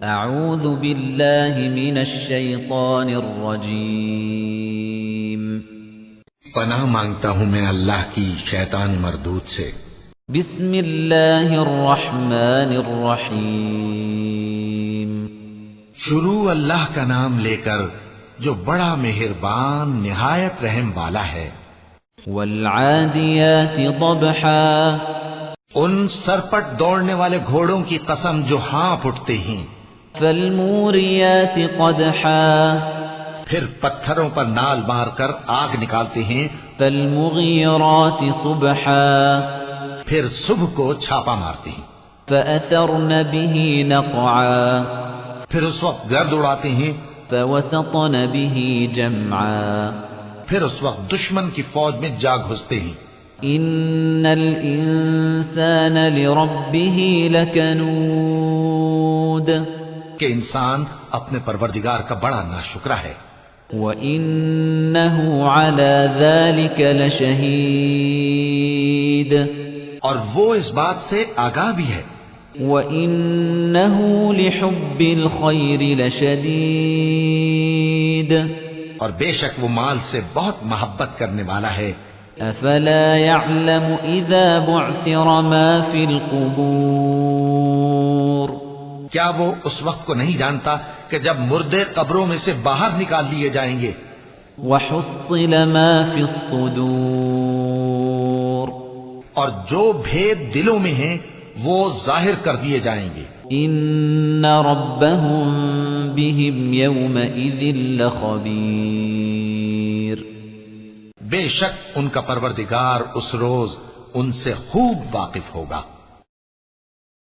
اعوذ باللہ من الشیطان الرجیم پناہ مانگتا ہوں میں اللہ کی شیطان مردود سے۔ بسم اللہ الرحمن الرحیم شروع اللہ کا نام لے کر جو بڑا مہربان نہایت رحم والا ہے۔ والعادیات ضبحا ان سرپٹ دوڑنے والے گھوڑوں کی قسم جو ہانپ اٹھتے ہیں۔ فالموریات قدحا پھر پتھروں پر نال مار کر آگ نکالتے ہیں۔ فالمغیرات صبحا پھر صبح کو چھاپا مارتے ہیں۔ فأثرن به نقعا پھر اس وقت گرد اڑاتے ہیں۔ فوسطن به جمعا پھر اس وقت دشمن کی فوج میں جا گھستے ہیں۔ ان الانسان لربه لکنود کہ انسان اپنے پروردگار کا بڑا ناشکرا ہے۔ وَإِنَّهُ عَلَى ذَلِكَ لَشَهِيدٌ اور وہ اس بات سے آگاہ بھی ہے۔ وَإِنَّهُ لِحُبِّ الْخَيْرِ لَشَدِيدٌ اور بے شک وہ مال سے بہت محبت کرنے والا ہے۔ أَفَلَا يَعْلَمُ إِذَا بُعْثِرَ مَا فِي الْقُبُورِ کیا وہ اس وقت کو نہیں جانتا کہ جب مردے قبروں میں سے باہر نکال لیے جائیں گے؟ وَحُصِّلَ مَا فِي الصُّدُورِ اور جو بھید دلوں میں ہیں وہ ظاہر کر دیے جائیں گے۔ إِنَّ رَبَّهُمْ بِهِمْ يَوْمَئِذٍ لَخَبِيرٌ بے شک ان کا پروردگار اس روز ان سے خوب واقف ہوگا۔